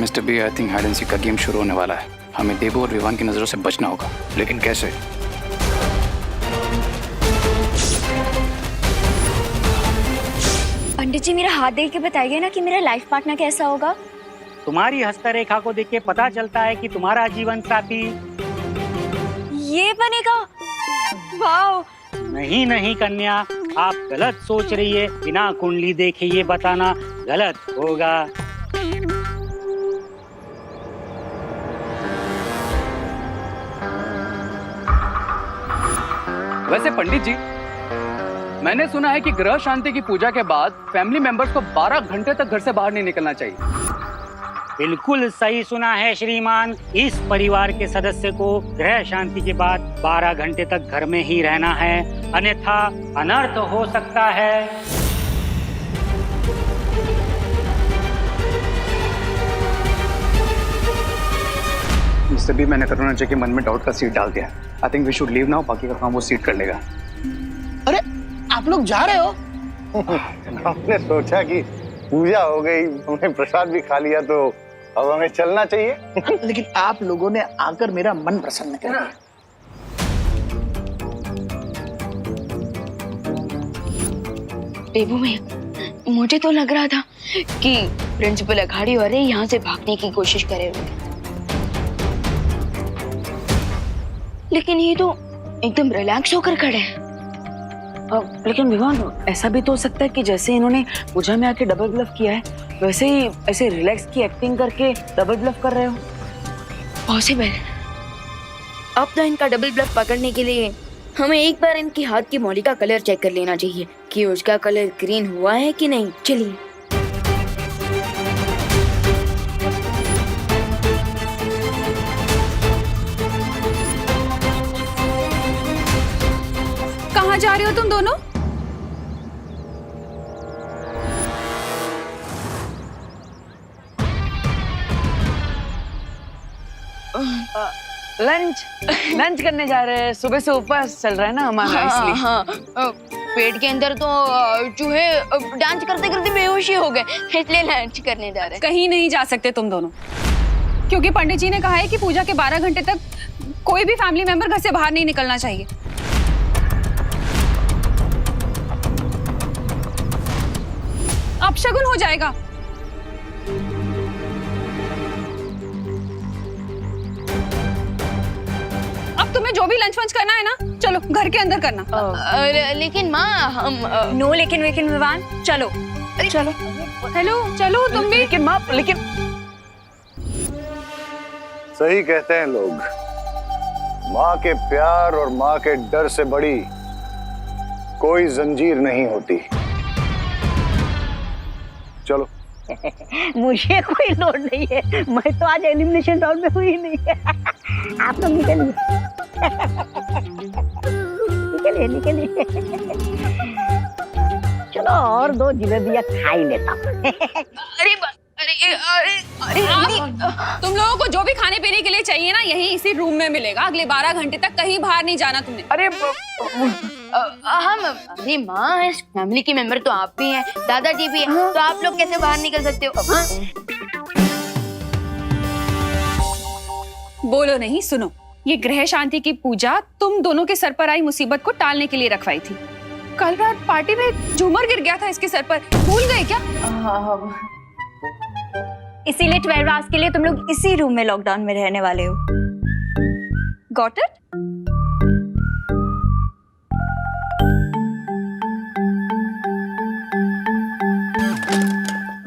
Mister B, I think hide and seek का game शुरू होने वाला है। हमें देबू और विवान की नजरों से बचना होगा, लेकिन कैसे? पंडित जी, मेरा हाथ देख के बताइए ना कि मेरा लाइफ पार्टनर कैसा होगा। तुम्हारी हस्तरेखा को देख के पता चलता है कि तुम्हारा जीवन साथी ये बनेगा। वाओ। नहीं नहीं कन्या, आप गलत सोच रही है। बिना कुंडली देखे ये बताना गलत होगा। वैसे पंडित जी, मैंने सुना है कि ग्रह शांति की पूजा के बाद फैमिली मेंबर्स को 12 घंटे तक घर से बाहर नहीं निकलना चाहिए। बिल्कुल सही सुना है श्रीमान। इस परिवार के सदस्य को ग्रह शांति के बाद 12 घंटे तक घर में ही रहना है, अन्यथा अनर्थ हो सकता है। मिस्टर बी, मैंने करुणा जी के मन में डाउट का सीड डाल दिया। I think we should leave now, बाकी का काम वो सीड कर लेगा। अरे आप लोग जा रहे हो? हमने सोचा कि पूजा हो गई, हमने प्रसाद भी खा लिया, तो अब हमें चलना चाहिए। लेकिन आप लोगों ने आकर मेरा मन प्रसन्न कर दिया। देबू भैया, मुझे तो लग रहा था कि प्रिंसिपल अघाड़ी वाले यहाँ से भागने की कोशिश करे हुए, लेकिन ये तो एकदम रिलैक्स होकर खड़े हैं। लेकिन विवान, ऐसा भी तो हो सकता है कि जैसे इन्होंने पूजा में आके डबल ब्लफ किया है, वैसे ही ऐसे रिलैक्स की एक्टिंग करके डबल ब्लफ कर रहे हो। पॉसिबल। अब तो इनका डबल ब्लफ पकड़ने के लिए हमें एक बार इनकी हाथ की मौली का कलर चेक कर लेना चाहिए कि उसका कलर ग्रीन हुआ है कि नहीं। चलिए। कहाँ जा रहे हो तुम दोनों? लंच करने जा रहे हैं। सुबह से उपवास चल रहा है ना हमारा, इसलिए। हाँ, पेट के अंदर तो चूहे डांस करते करते बेहोशी हो गए, इसलिए लंच करने जा रहे हैं। कहीं नहीं जा सकते तुम दोनों, क्योंकि पंडित जी ने कहा है कि पूजा के 12 घंटे तक कोई भी फैमिली मेंबर घर से बाहर नहीं निकलना चाहिए। अपशगुन हो जाएगा। अब तुम्हें जो भी लंच वंच करना है ना, चलो घर के अंदर करना। लेकिन माँ, हम नो लेकिन विवान, चलो चलो। हेलो, चलो तुम भी। लेकिन माँ, लेकिन सही कहते हैं लोग, माँ के प्यार और माँ के डर से बड़ी कोई जंजीर नहीं होती। चलो। मुझे कोई लोड नहीं है, मैं तो आज एलिमिनेशन राउंड में हुई नहीं है। आप लोग निकलिए निकलिए निकलिए। चलो और 2 जिलेबियाँ खा ही लेता हूँ। अरे तुम लोगों को जो भी खाने पीने के लिए चाहिए ना, यही इसी रूम में मिलेगा। अगले 12 घंटे तक कहीं बाहर नहीं जाना तुमने। अरे अरे माँ, इस फैमिली के मेंबर तो आप भी हैं, दादाजी भी हैं, तो आप लोग कैसे बाहर निकल सकते हो? बोलो नहीं, सुनो। ये ग्रह शांति की पूजा तुम दोनों के सर पर आई मुसीबत को टालने के लिए रखवाई थी। कल रात पार्टी में झूमर गिर गया था इसके सर पर, भूल गए क्या? इसीलिए 12 आवर्स के लिए तुम लोग इसी रूम में लॉकडाउन में रहने वाले हो। Got it?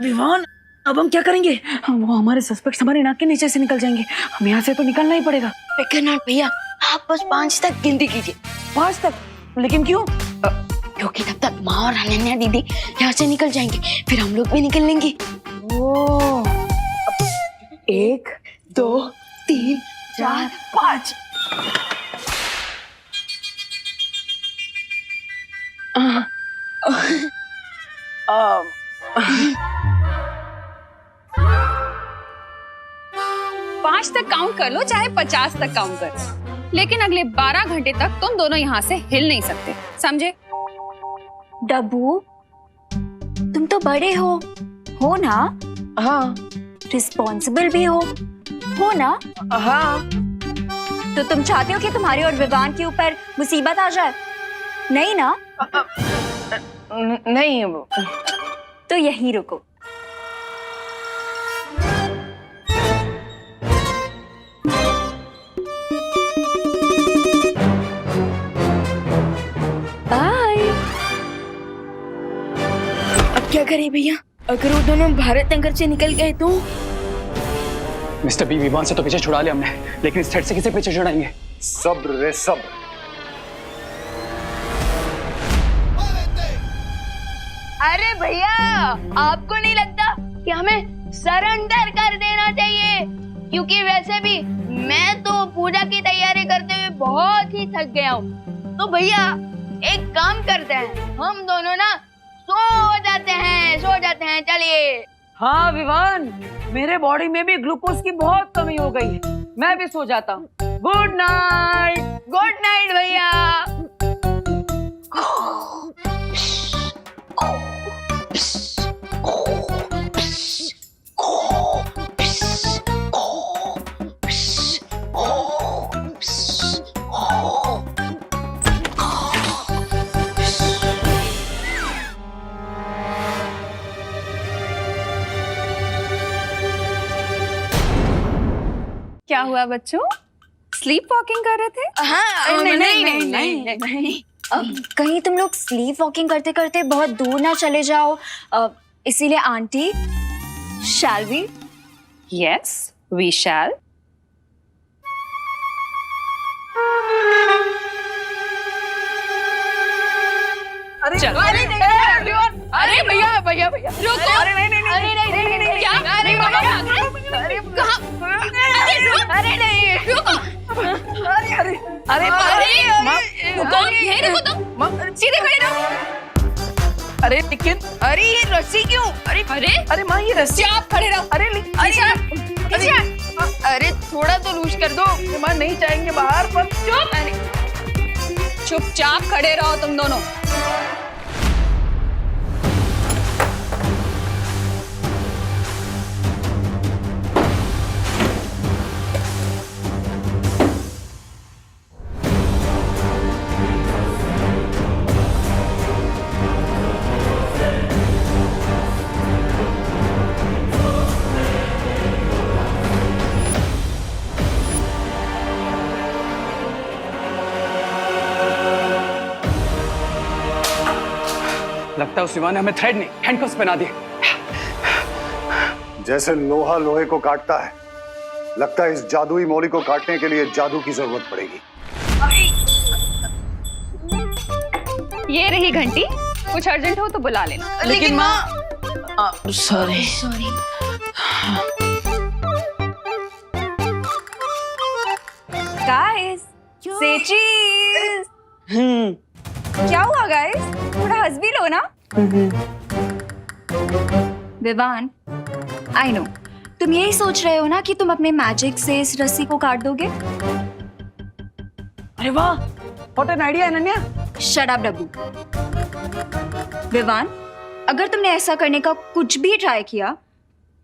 विवान, अब हम क्या करेंगे? वो हमारे सस्पेक्ट्स हमारे नाक के नीचे से निकल जाएंगे। हम यहाँ से तो निकलना ही पड़ेगा। विक्रनाथ भैया, आप बस 5 तक गिनती कीजिए। 5 तक? लेकिन क्यों? क्योंकि तब तक माँ और अनन्या दीदी यहाँ से निकल जाएंगे, फिर हम लोग भी निकल लेंगे। 1 2 3 4 5। पाँच तक काउंट कर लो, चाहे 50 तक काउंट कर लो, लेकिन अगले 12 घंटे तक तुम दोनों यहाँ से हिल नहीं सकते, समझे? डब्बू, तुम तो बड़े हो ना? हाँ, रिस्पॉन्सिबल भी हो ना? हाँ। तो तुम चाहते हो कि तुम्हारे और विवान के ऊपर मुसीबत आ जाए? नहीं ना? नहीं। तो यहीं रुको। बाय। अब क्या करें भैया? अगर वो दोनों भारत नगर से निकल गए तो? मिस्टर बी, विवान से तो पीछे छुड़ा लिया हमने, लेकिन इस थ्रेड से किसे पीछे छुड़ाएंगे? सब्र रे सब्र। अरे भैया, आपको नहीं लगता कि हमें सरेंडर कर देना चाहिए? क्योंकि वैसे भी मैं तो पूजा की तैयारी करते हुए बहुत ही थक गया हूँ। तो भैया एक काम करते हैं, हम दोनों ना सो जाते हैं, चलिए। हाँ विवान, मेरे बॉडी में भी ग्लूकोज की बहुत कमी हो गई है, मैं भी सो जाता हूँ। गुड नाइट भैया। क्या हुआ बच्चों? स्लीप वॉकिंग कर रहे थे? हाँ, नहीं। कहीं तुम लोग स्लीप वॉकिंग करते करते बहुत दूर ना चले जाओ, इसीलिए aunty, shall we? Yes, we shall. चलो। अरे भैया रुको। अरे नहीं क्या? अरे कहाँ? अरे नहीं रुको। अरे रुको, यहीं रुको तुम, सीधे खड़े रहो। अरे लेकिन अरे ये रस्सी क्यों? अरे माँ, ये रस्सी। आप खड़े रहो। अरे थोड़ा तो लूज कर दो। माँ नहीं जाएंगे बाहर, पर चुपचाप खड़े रहो तुम दोनों। लगता है उस विवान ने हमें थ्रेड नहीं, हैंडकफ्स पहना दिए। जैसे लोहा लोहे को काटता है, लगता है इस जादुई मौली को काटने के लिए जादू की जरूरत पड़ेगी। ये रही घंटी, कुछ अर्जेंट हो तो बुला लेना। लेकिन माँ, सॉरी। गाइस, से चीज। क्या हुआ गाइस? थोड़ा हंस भी लो ना। विवान, आई नो तुम यही सोच रहे हो ना कि तुम अपने मैजिक से इस रस्सी को काट दोगे। अरे वाह, what an idea Ananya. Shut up Dabbu. Vivaan, अगर तुमने ऐसा करने का कुछ भी ट्राई किया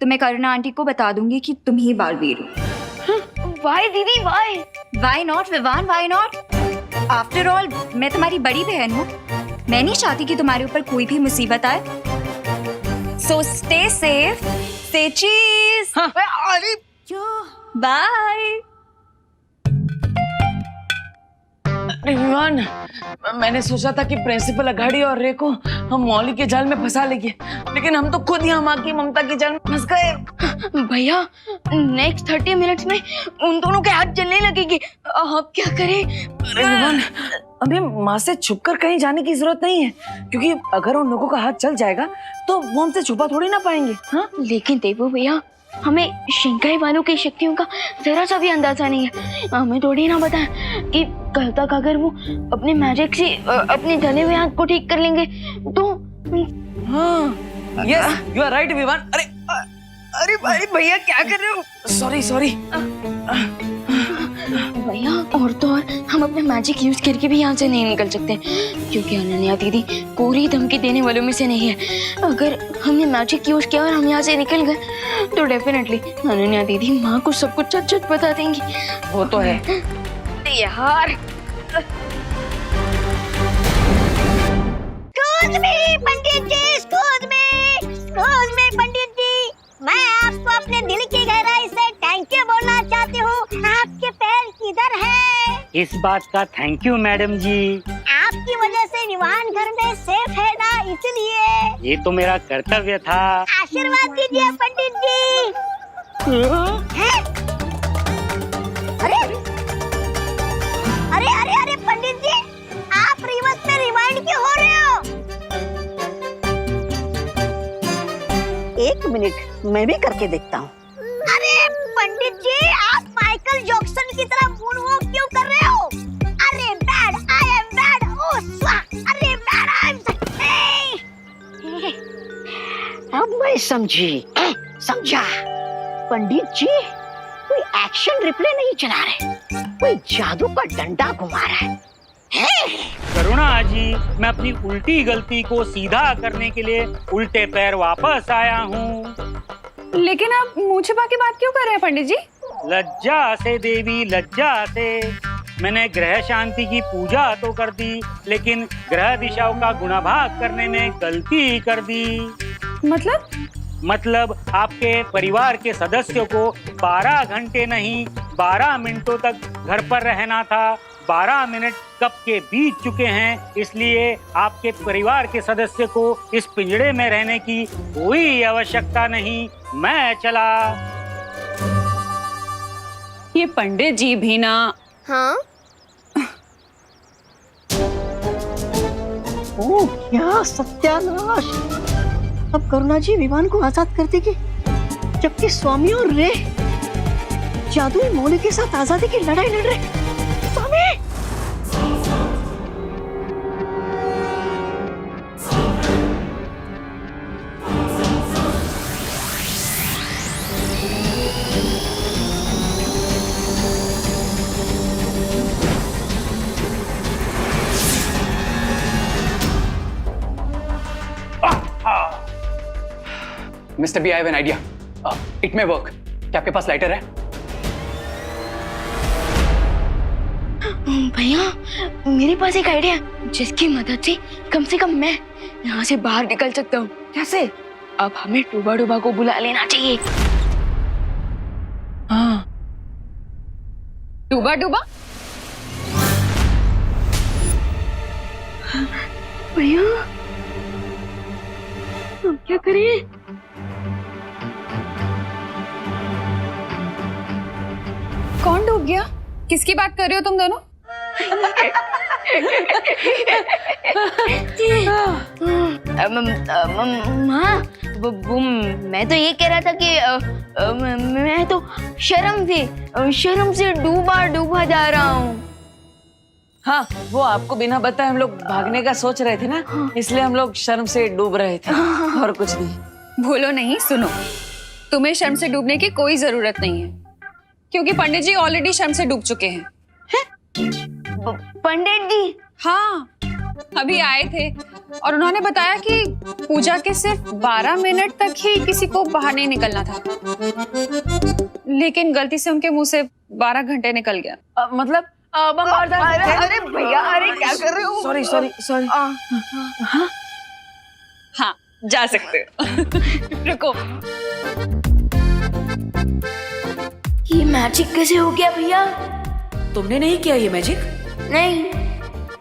तो मैं करुणा आंटी को बता दूंगी कि तुम ही बालवीर हो। वाई दीदी why? Why not Vivaan, why not? After all मैं तुम्हारी बड़ी बहन हूँ, मैं नहीं चाहती कि तुम्हारे ऊपर कोई भी मुसीबत आए। सो स्टे सेफ, से चीज। अरे बाय। विवान, मैंने सोचा था कि प्रिंसिपल अघाड़ी और रे को हम मौली के जाल में फंसा लेंगे, लेकिन हम तो खुद ही हम माँ की ममता के जाल में फंस गए। भैया, नेक्स्ट 30 मिनट्स में उन दोनों के हाथ जलने लगेंगे, अब क्या करें? अरे विवान, हमें माँ से छुपकर कहीं जाने की जरूरत नहीं है, क्योंकि अगर उन लोगों का हाथ जल जाएगा तो वो हमसे छुपा थोड़ी ना पाएंगे। हाँ, लेकिन देवो भैया, हमें शिंकाई वालों की शक्तियों का जरा सा भी अंदाजा नहीं है। हमें थोड़ी ना पता है कि कल तक अगर वो अपने मैजिक से अपने जले हुए हाथ को ठीक कर लेंगे तो। हाँ, yes, you are right Vivaan. अरे भाई भैया क्या कर रहे हो? सॉरी। भैया और तो और हम अपने मैजिक यूज करके भी यहाँ से नहीं निकल सकते क्योंकि अनन्या दीदी कोई धमकी देने वालों में से नहीं है। अगर हमने मैजिक यूज किया और हम यहाँ से निकल गए तो डेफिनेटली अनन्या दीदी माँ को सब कुछ सच बता देंगी। वो तो है यार पंडित जी पंडित जी, मैं आपको अपने दिल की गहराई से थैंक यू बोलना चाहती हूँ। आपके पैर किधर है? इस बात का थैंक यू मैडम जी। आपकी वजह से विवान घर में सेफ है ना, इसलिए ये तो मेरा कर्तव्य था। आशीर्वाद दीजिए पंडित जी। हैं? अरे अरे अरे अरे पंडित जी, आप रिवर्स में रिवाइंड क्यों हो रहे हो? एक मिनट, मैं भी करके देखता हूँ। अरे पंडित जी, आप माइकल जैक्सन की तरह मूनवॉक क्यों कर रहे हो? अरे बैड, आई एम बैड, ओह स्वाहा, अरे बैड, आई एम अब मैं समझा। पंडित जी कोई एक्शन रिप्ले नहीं चला रहे, कोई जादू का डंडा घुमा रहा है। करुणा जी, मैं अपनी उल्टी गलती को सीधा करने के लिए उल्टे पैर वापस आया हूँ। लेकिन आप मुंह छिपा के बात क्यों कर रहे हैं पंडित जी? लज्जा से देवी, लज्जा से। मैंने ग्रह शांति की पूजा तो कर दी, लेकिन ग्रह दिशाओं का गुणाभाग करने में गलती कर दी। मतलब आपके परिवार के सदस्यों को 12 घंटे नहीं 12 मिनटों तक घर पर रहना था। 12 मिनट कब के बीत चुके हैं, इसलिए आपके परिवार के सदस्य को इस पिंजड़े में रहने की कोई आवश्यकता नहीं। मैं चला। ये पंडित जी भी ना। हाँ ओह क्या सत्यानाश! अब करुणा जी विमान को आजाद कर देगी, जबकि स्वामी और रे जादुई मोले के साथ आजादी की लड़ाई लड़ रहे। स्वामी! Mister B, I have an idea. It may work. क्या आपके पास लाइटर है? भैया मेरे पास एक आइडिया है जिसकी मदद से कम मैं यहाँ से बाहर निकल सकता हूँ। कैसे? अब हमें डूबा डूबा को बुला लेना चाहिए। हाँ, डूबा डूबा। भैया हम क्या करें? कौन डूब गया? किसकी बात कर रहे हो तुम दोनों? माँ मैं तो ये कह रहा था कि मैं तो शर्म से डूबा जा रहा हूँ। हाँ, वो आपको बिना बताए हम लोग भागने का सोच रहे थे ना, इसलिए हम लोग शर्म से डूब रहे थे और कुछ नहीं। भूलो नहीं, सुनो, तुम्हें शर्म से डूबने की कोई जरूरत नहीं है क्योंकि पंडित जी ऑलरेडी शर्म से डूब चुके हैं। पंडित जी? हाँ, अभी आए थे और उन्होंने बताया कि पूजा के सिर्फ 12 मिनट तक ही किसी को बाहर नहीं निकलना था, लेकिन गलती से उनके मुंह से 12 घंटे निकल गया। मतलब अरे भैया, अरे क्या कर रहे हो? सॉरी। हाँ, जा सकते हो। रुको, ये मैजिक कैसे हो गया भैया? तुमने नहीं किया ये मैजिक? नहीं।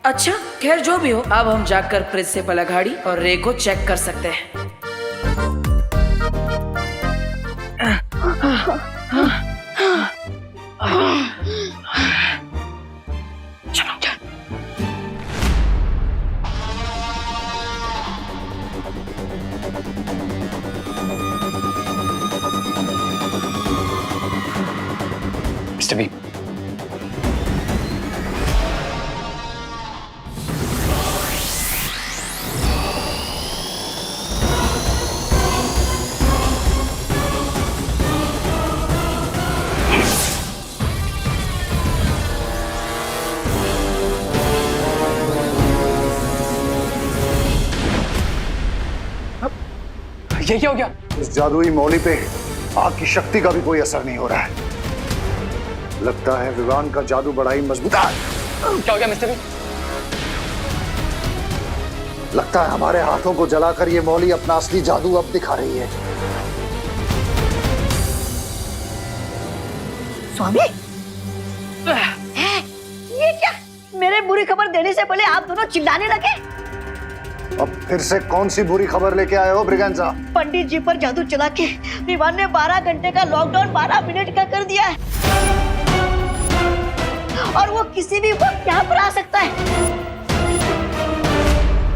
अच्छा, खैर जो भी हो, अब हम जाकर प्रिंसिपल अघाड़ी और रे को चेक कर सकते हैं। मिस्टर बी, ये क्या हो गया? इस जादुई मौली पे आग की शक्ति का भी कोई असर नहीं हो रहा है। लगता है विवान का जादू बड़ा ही मजबूत है। क्या हो गया मिस्टर? लगता है हमारे हाथों को जलाकर ये मौली अपना असली जादू अब दिखा रही है। स्वामी ये क्या? मेरे बुरी खबर देने से पहले आप दोनों चिल्लाने लगे। अब फिर से कौन सी बुरी खबर लेके आए हो ब्रिगेंजा? पंडित जी पर जादू चला के विवान ने 12 घंटे का लॉकडाउन 12 मिनट का कर दिया है और वो किसी भी वक्त यहाँ पर आ सकता है।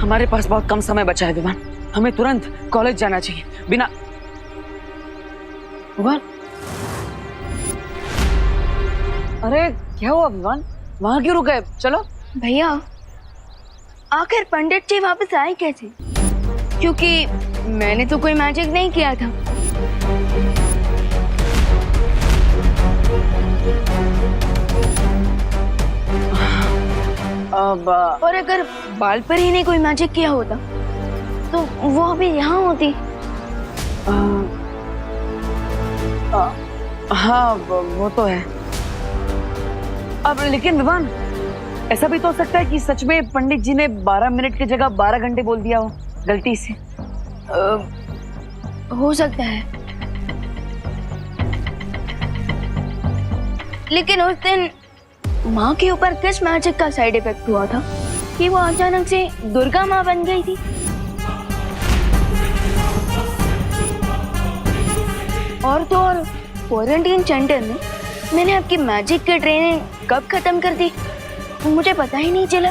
हमारे पास बहुत कम समय बचा है विवान, हमें तुरंत कॉलेज जाना चाहिए। बिना विवान, अरे क्या हुआ विवान? वहां क्यों रुक गए? चलो। भैया आखिर पंडित जी वापस आए कैसे? क्योंकि मैंने तो कोई मैजिक नहीं किया था। अब और अगर बाल पर ही ने कोई मैजिक किया होता तो वो अभी यहाँ होती। हाँ वो तो है। अब लेकिन विवान, ऐसा भी तो हो सकता है कि सच में पंडित जी ने 12 मिनट की जगह 12 घंटे बोल दिया हो गलती से। हो सकता है, लेकिन उस दिन माँ के ऊपर किस मैजिक का साइड इफेक्ट हुआ था कि वो अचानक से दुर्गा माँ बन गई थी? और तो और क्वारंटीन सेंटर में मैंने आपकी मैजिक की ट्रेनिंग कब खत्म कर दी मुझे पता ही नहीं चला।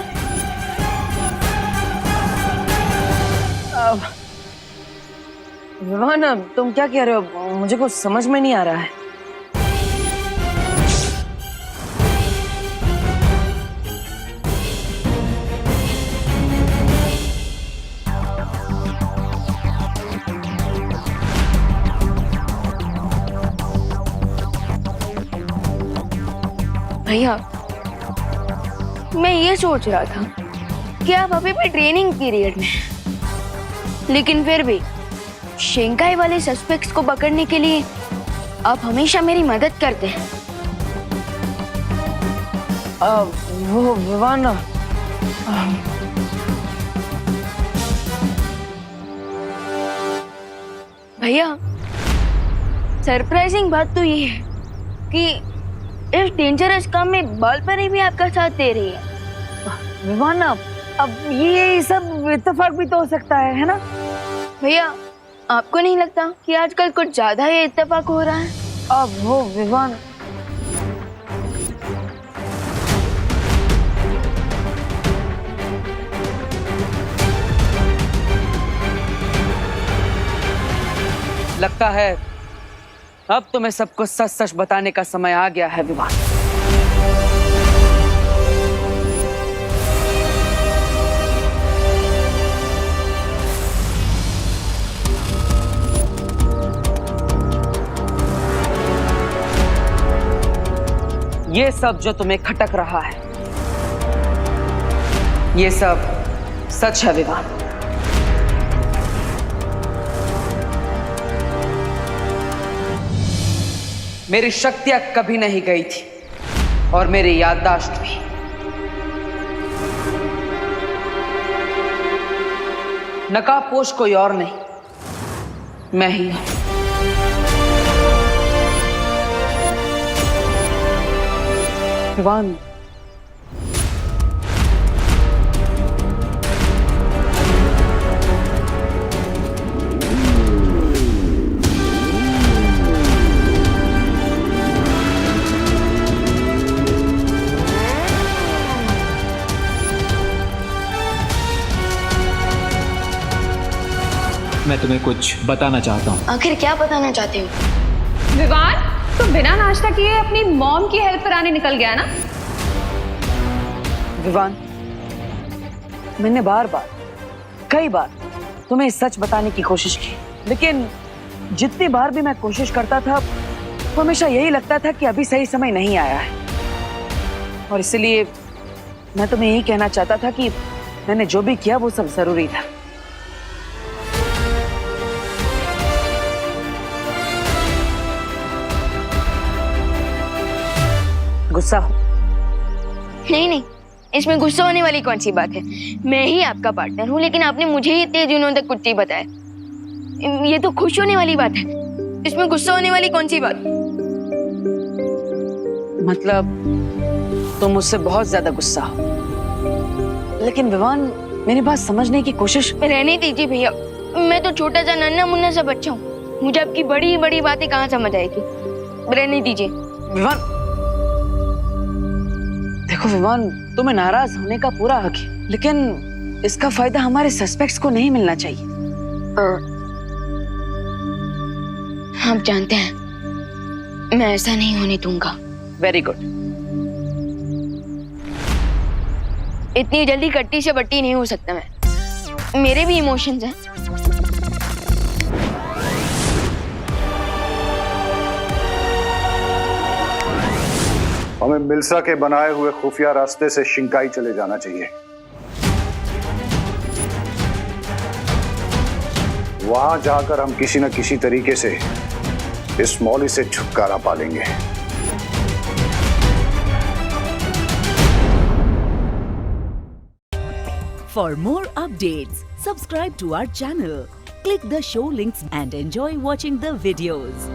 विवान, तुम क्या कह रहे हो? मुझे कुछ समझ में नहीं आ रहा है। भैया मैं ये सोच रहा था कि आप अभी भी ट्रेनिंग पीरियड में हैं, लेकिन फिर भी शेंघाई वाले सस्पेक्ट्स को पकड़ने के लिए आप हमेशा मेरी मदद करते हैं। वो विवान, भैया सरप्राइजिंग बात तो ये है कि इस डेंजरस काम में बाल पर ही भी आपका साथ दे रही है। विवान, अब ये सब इत्तेफाक भी तो हो सकता है ना? भैया आपको नहीं लगता कि आजकल कुछ ज्यादा ही इत्तेफाक हो रहा है? अब वो विवान, लगता है अब तुम्हें सबको सच सच बताने का समय आ गया है विवान। ये सब जो तुम्हें खटक रहा है, ये सब सच है विवान। मेरी शक्तियां कभी नहीं गई थी और मेरी याददाश्त भी। नकाबपोश कोई और नहीं, मैं ही हूं। विवान, मैं तुम्हें कुछ बताना चाहता हूँ। आखिर क्या बताना चाहते हो? विवान, तुम बिना नाश्ता किए अपनी मॉम की हेल्प कराने निकल गया ना? विवान, मैंने बार बार, कई बार तुम्हें सच बताने की कोशिश की, लेकिन जितनी बार भी मैं कोशिश करता था तो हमेशा यही लगता था कि अभी सही समय नहीं आया है। और इसलिए मैं तुम्हें यही कहना चाहता था कि मैंने जो भी किया वो सब जरूरी था। गुस्सा हो। नहीं नहीं, इसमें गुस्सा होने वाली कौन सी बात है? मैं ही आपका पार्टनर हूँ, लेकिन आपने मुझे ही इतने दिनों तक कुछ नहीं बताया। ये तो खुश होने वाली बात है, इसमें गुस्सा होने वाली कौन सी बात? मतलब तुम मुझसे बहुत ज्यादा गुस्सा हो। लेकिन विवान, मेरी बात समझने की कोशिश। रहने दीजिए भैया, मैं तो छोटा सा नन्हा मुन्ना सा बच्चा हूँ, मुझे आपकी बड़ी बड़ी बातें कहाँ समझ आएगी। रहने दीजिए। विवान, देखो विवान, तुम्हें नाराज होने का पूरा हक है, लेकिन इसका फायदा हमारे सस्पेक्ट्स को नहीं मिलना चाहिए। आप जानते हैं, मैं ऐसा नहीं होने दूंगा। Very good. इतनी जल्दी कट्टी से बट्टी नहीं हो सकता मैं, मेरे भी इमोशंस हैं। हमें मिल्सा के बनाए हुए खुफिया रास्ते से शिंकाई चले जाना चाहिए। वहां जाकर हम किसी न किसी तरीके से इस मौली से छुटकारा पालेंगे। For more updates, subscribe to our channel, click the show links and enjoy watching the videos.